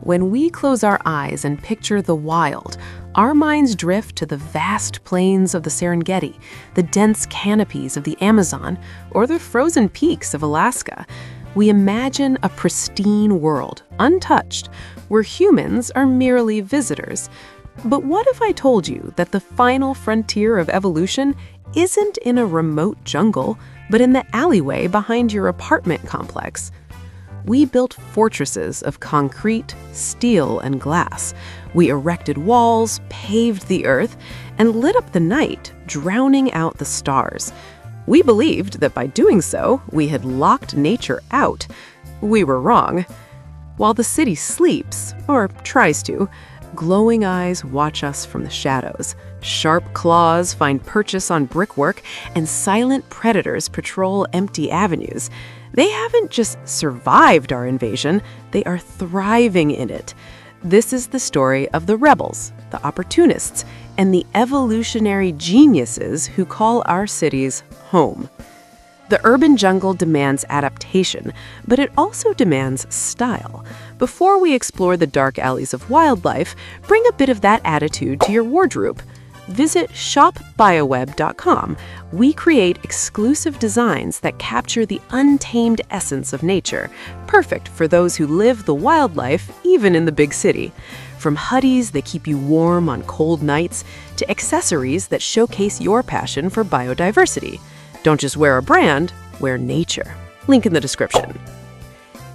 When we close our eyes and picture the wild, our minds drift to the vast plains of the Serengeti, the dense canopies of the Amazon, or the frozen peaks of Alaska. We imagine a pristine world, untouched, where humans are merely visitors. But what if I told you that the final frontier of evolution isn't in a remote jungle, but in the alleyway behind your apartment complex? We built fortresses of concrete, steel, and glass. We erected walls, paved the earth, and lit up the night, drowning out the stars. We believed that by doing so, we had locked nature out. We were wrong. While the city sleeps, or tries to, glowing eyes watch us from the shadows. Sharp claws find purchase on brickwork, and silent predators patrol empty avenues. They haven't just survived our invasion, they are thriving in it. This is the story of the rebels, the opportunists, and the evolutionary geniuses who call our cities home. The urban jungle demands adaptation, but it also demands style. Before we explore the dark alleys of wildlife, bring a bit of that attitude to your wardrobe. Visit shopbioweb.com. We create exclusive designs that capture the untamed essence of nature, perfect for those who live the wildlife even in the big city. From hoodies that keep you warm on cold nights to accessories that showcase your passion for biodiversity. Don't just wear a brand, wear nature. Link in the description.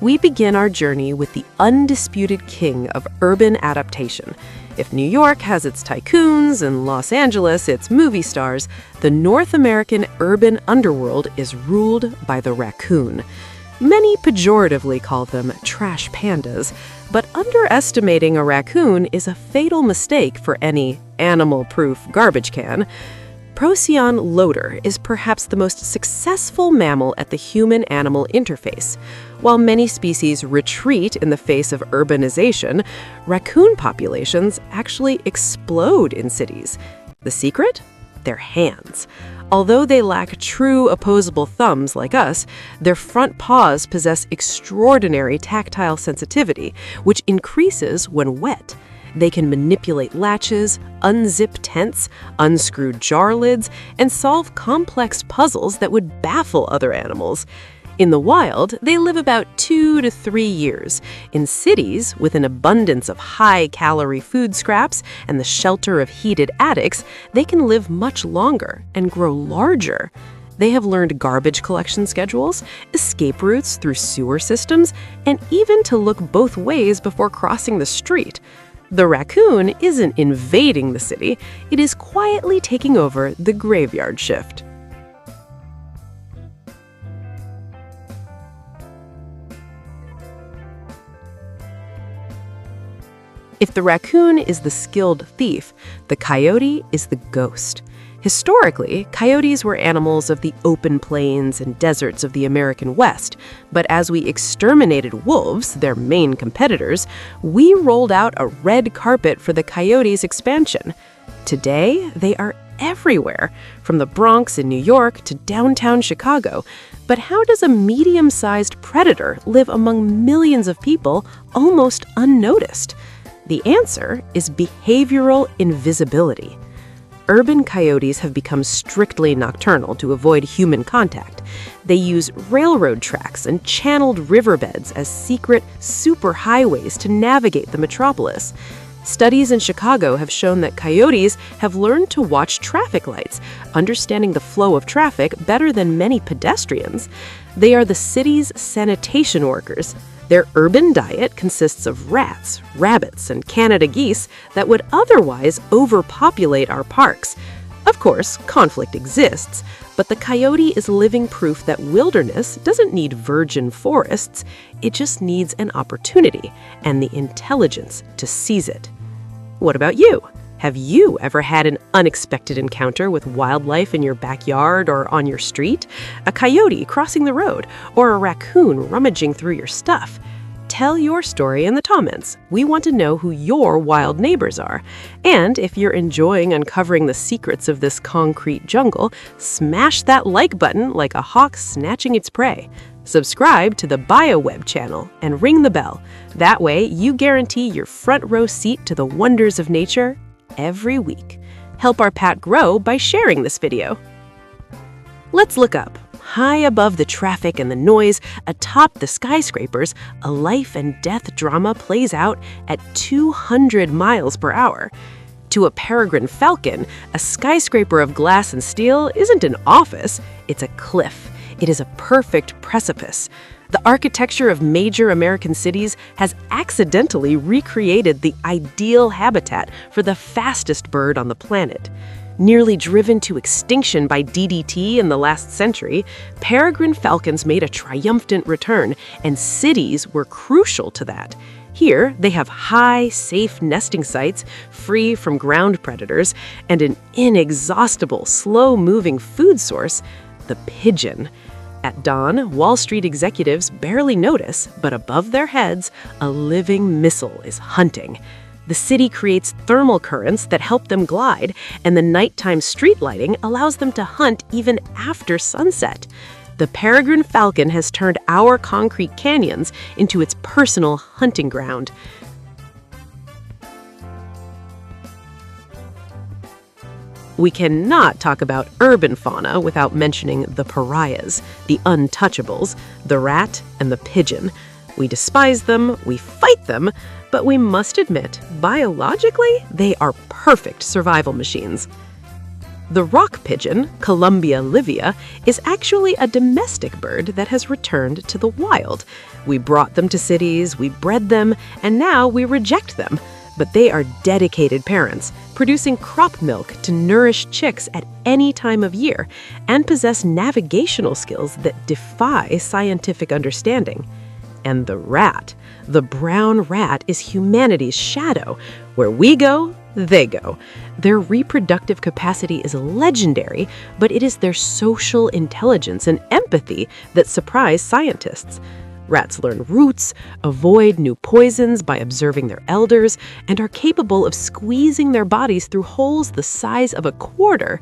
We begin our journey with the undisputed king of urban adaptation. If New York has its tycoons and Los Angeles its movie stars, the North American urban underworld is ruled by the raccoon. Many pejoratively call them trash pandas, but underestimating a raccoon is a fatal mistake for any animal-proof garbage can. Procyon loader is perhaps the most successful mammal at the human-animal interface. While many species retreat in the face of urbanization, raccoon populations actually explode in cities. The secret? Their hands. Although they lack true opposable thumbs like us, their front paws possess extraordinary tactile sensitivity, which increases when wet. They can manipulate latches, unzip tents, unscrew jar lids, and solve complex puzzles that would baffle other animals. In the wild, they live about 2 to 3 years. In cities, with an abundance of high-calorie food scraps and the shelter of heated attics, they can live much longer and grow larger. They have learned garbage collection schedules, escape routes through sewer systems, and even to look both ways before crossing the street. The raccoon isn't invading the city, it is quietly taking over the graveyard shift. If the raccoon is the skilled thief, the coyote is the ghost. Historically, coyotes were animals of the open plains and deserts of the American West, but as we exterminated wolves, their main competitors, we rolled out a red carpet for the coyotes' expansion. Today, they are everywhere, from the Bronx in New York to downtown Chicago. But how does a medium-sized predator live among millions of people almost unnoticed? The answer is behavioral invisibility. Urban coyotes have become strictly nocturnal to avoid human contact. They use railroad tracks and channeled riverbeds as secret superhighways to navigate the metropolis. Studies in Chicago have shown that coyotes have learned to watch traffic lights, understanding the flow of traffic better than many pedestrians. They are the city's sanitation workers. Their urban diet consists of rats, rabbits, and Canada geese that would otherwise overpopulate our parks. Of course, conflict exists, but the coyote is living proof that wilderness doesn't need virgin forests, it just needs an opportunity and the intelligence to seize it. What about you? Have you ever had an unexpected encounter with wildlife in your backyard or on your street? A coyote crossing the road, or a raccoon rummaging through your stuff? Tell your story in the comments. We want to know who your wild neighbors are. And if you're enjoying uncovering the secrets of this concrete jungle, smash that like button like a hawk snatching its prey. Subscribe to the BioWeb channel and ring the bell. That way, you guarantee your front row seat to the wonders of nature every week. Help our Pat grow by sharing this video. Let's look up. High above the traffic and the noise, atop the skyscrapers, a life and death drama plays out at 200 miles per hour. To a peregrine falcon, a skyscraper of glass and steel isn't an office, it's a cliff. It is a perfect precipice. The architecture of major American cities has accidentally recreated the ideal habitat for the fastest bird on the planet. Nearly driven to extinction by DDT in the last century, peregrine falcons made a triumphant return, and cities were crucial to that. Here, they have high, safe nesting sites, free from ground predators, and an inexhaustible, slow-moving food source, the pigeon. At dawn, Wall Street executives barely notice, but above their heads, a living missile is hunting. The city creates thermal currents that help them glide, and the nighttime street lighting allows them to hunt even after sunset. The peregrine falcon has turned our concrete canyons into its personal hunting ground. We cannot talk about urban fauna without mentioning the pariahs, the untouchables, the rat and the pigeon. We despise them, we fight them, but we must admit, biologically, they are perfect survival machines. The rock pigeon, Columbia livia, is actually a domestic bird that has returned to the wild. We brought them to cities, we bred them, and now we reject them. But they are dedicated parents, producing crop milk to nourish chicks at any time of year, and possess navigational skills that defy scientific understanding. And the rat. The brown rat is humanity's shadow. Where we go, they go. Their reproductive capacity is legendary, but it is their social intelligence and empathy that surprise scientists. Rats learn routes, avoid new poisons by observing their elders, and are capable of squeezing their bodies through holes the size of a quarter.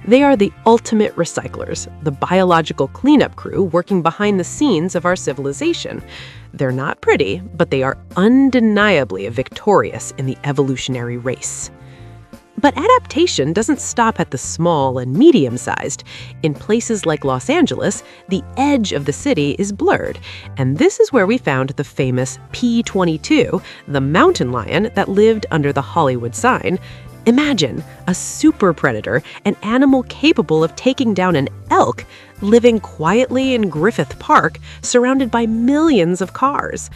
They are the ultimate recyclers, the biological cleanup crew working behind the scenes of our civilization. They're not pretty, but they are undeniably victorious in the evolutionary race. But adaptation doesn't stop at the small and medium-sized. In places like Los Angeles, the edge of the city is blurred, and this is where we found the famous P-22, the mountain lion that lived under the Hollywood sign. Imagine a super predator, an animal capable of taking down an elk, living quietly in Griffith Park, surrounded by millions of cars.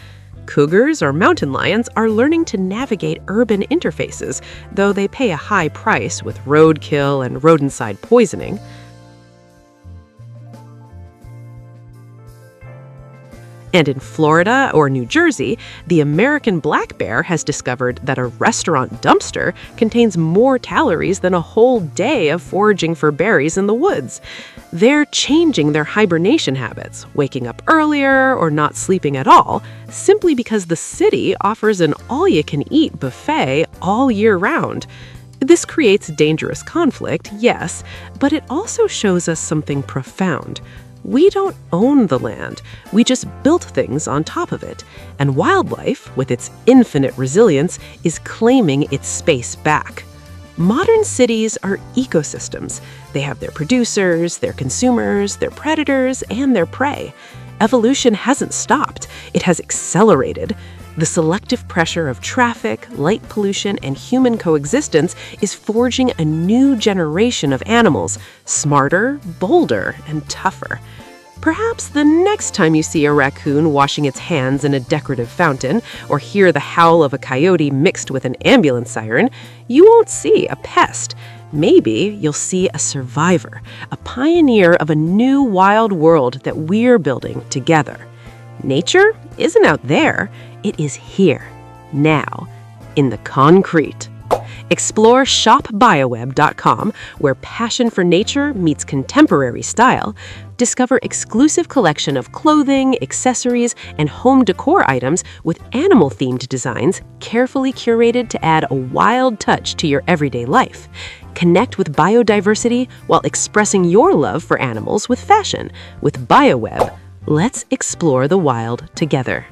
Cougars or mountain lions are learning to navigate urban interfaces, though they pay a high price with roadkill and rodenticide poisoning. And in Florida or New Jersey, the American black bear has discovered that a restaurant dumpster contains more calories than a whole day of foraging for berries in the woods. They're changing their hibernation habits, waking up earlier or not sleeping at all, simply because the city offers an all-you-can-eat buffet all year round. This creates dangerous conflict, yes, but it also shows us something profound. We don't own the land, we just built things on top of it, and wildlife, with its infinite resilience, is claiming its space back. Modern cities are ecosystems. They have their producers, their consumers, their predators, and their prey. Evolution hasn't stopped, it has accelerated. The selective pressure of traffic, light pollution, and human coexistence is forging a new generation of animals, smarter, bolder, and tougher. Perhaps the next time you see a raccoon washing its hands in a decorative fountain, or hear the howl of a coyote mixed with an ambulance siren, you won't see a pest. Maybe you'll see a survivor, a pioneer of a new wild world that we're building together. Nature isn't out there, it is here, now, in the concrete. Explore shopbioweb.com, where passion for nature meets contemporary style. Discover exclusive collection of clothing, accessories, and home decor items with animal-themed designs carefully curated to add a wild touch to your everyday life. Connect with biodiversity while expressing your love for animals with fashion with BioWeb. Let's explore the wild together.